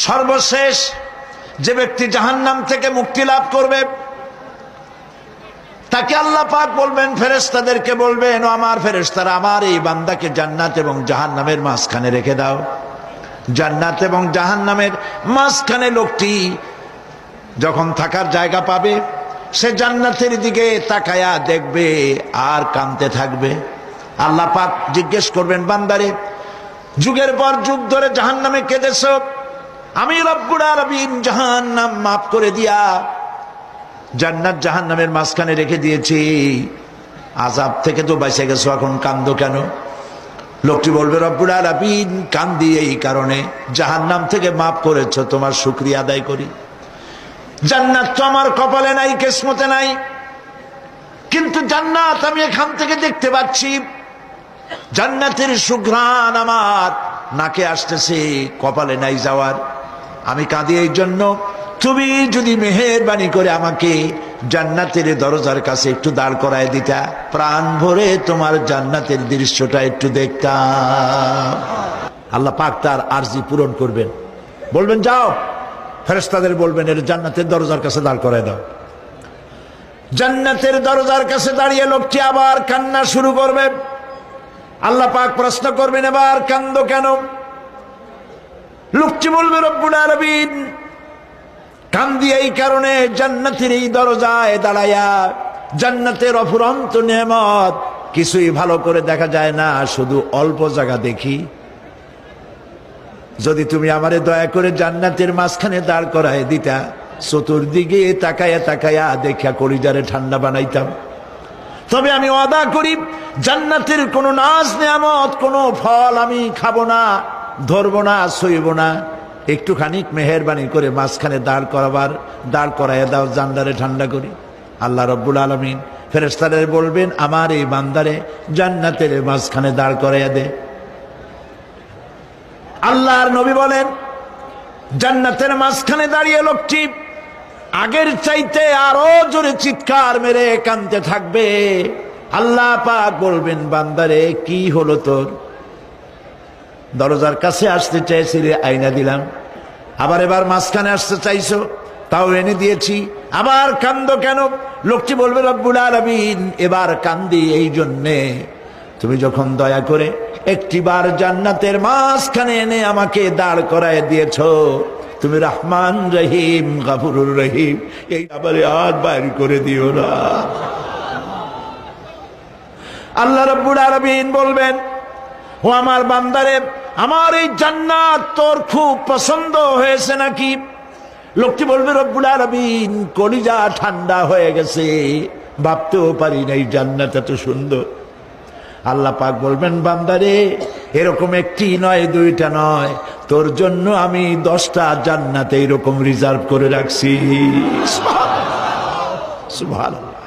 সর্বশেষ যে ব্যক্তি জাহান্নাম থেকে মুক্তি লাভ করবে তাকে আল্লাহ পাক বলবেন, ফেরেশতাদেরকে বলবেন, ও আমার ফেরেশতারা, আমার এই বান্দাকে জান্নাত এবং জাহান্নামের মাঝখানে রেখে দাও। জান্নাত এবং জাহান্নামের মাঝখানে লোকটি যখন থাকার জায়গা পাবে, সে জান্নাতের দিকে তাকায়া দেখবে আর কাঁদতে থাকবে। আল্লাহ পাক জিজ্ঞেস করবেন, বান্দারে, যুগের পর যুগ ধরে জাহান্নামে কেঁদেছ, আমি রব্বুল আলামিন জাহান্নাম মাফ করে দিয়া জান্নাত জাহান্নামের মাঝখানে রেখে দিয়েছি, আযাব থেকে তো বেঁচে গেছো, এখন কান্দো কেন? লোকটি বলবে, রব্বুল আলামিন কান্দি এই কারণে, জাহান্নাম থেকে মাফ করেছো, তোমার শুকরিয়া আদায় করি। জান্নাত তো আমার কপালে নাই, কিসমতে নাই, কিন্তু জান্নাত আমি এখান থেকে দেখতে পাচ্ছি, জান্নাতের সুঘ্রাণ আমার নাকে আসতেছে, কপালে নাই যাওয়ার। আমি কাঁদি এই জন্য, তুমি যদি মেহেরবানি করে আমাকে জান্নাতের দরজার কাছে একটু দাঁড় করায় দিতা, প্রাণ ভরে তোমার জান্নাতের দৃশ্যটা একটু দেখতাম। আল্লাহ পাক তার আরজি পূরণ করবেন, বলবেন, যাও, ফেরেশতাদের বলবেন, এর জান্নাতের দরজার কাছে দাঁড় করায় দাও। জান্নাতের দরজার কাছে দাঁড়িয়ে লোকটি আবার কান্না শুরু করবে। আল্লাহ পাক প্রশ্ন করবেন, এবার কান্দো কেন? লোকটি বলবে, রব্বুল আলামিন কান্দি এই কারণে, জান্নাতের এই দরজায় দাঁড়ায়া জান্নাতের অফুরন্ত নেয়ামত কিছুই ভালো করে দেখা যায় না, শুধু অল্প জায়গা দেখি। যদি তুমি আমারে দয়া করে জান্নাতের মাঝখানে দাঁড় করায় দিতা, চতুর্দিকে তাকায়া তাকায়া দেখা কলিজারে ঠান্ডা বানাইতাম। তবে আমি ওয়াদা করি, জান্নাতের কোনো নাজ নেয়ামত, কোনো ফল আমি খাবো না, ধরবো না, সইব না। একটুখানি মেহেরবানি করে মাঝখানে দাঁড় করাইয়া দাও, জান্নারে ঠান্ডা করি। আল্লাহ রব্বুল আলামিন ফেরেশতাদের বলবেন, আমার এই বান্দারে জান্নাতের মাঝখানে দাঁড় করাইয়া দে। আল্লাহর নবী বলেন, জান্নাতের মাঝখানে দাঁড়িয়ে লোকটি আগের চাইতে আরো জোরে চিৎকার মেরে কাঁদতে থাকবে। আল্লাহ পাক বলবেন, বান্দারে, কি হলো তোর? দরজার কাছে আসতে চাইছিলে, আইনা দিলাম। এবার মাঝখানে আসতে চাইছো, তাও এনে দিয়েছি। আবার কান্দো কেন? লোকটি বলবে, রব্বুল আলামিন এবার কান্দি এই জন্যে, তুমি যখন দয়া করে একটিবার জান্নাতের মাঝখানে এনে আমাকে দাঁড় করায় দিয়েছ, তুমি রহমান রহিম গফুরুর রহিম, এই আবার আর বাইর করে দিও না। আল্লাহ রাব্বুল আলামিন বলবেন, ও আমার বান্দারে, আমার এই জান্নাত তোর খুব পছন্দ হয়েছে নাকি? লোকটি বলবে, রব্বুল আলামিন কলিজা ঠান্ডা হয়ে গেছে, ভাবতেও পারি না এই জান্নাত এত সুন্দর। আল্লাহ পাক বলবেন, বান্দারে, এরকম একটি নয়, দুইটা নয়, তোর জন্য আমি 10টা জান্নাত এইরকম রিজার্ভ করে রাখছি। সুবহানাল্লাহ, সুবহানাল্লাহ।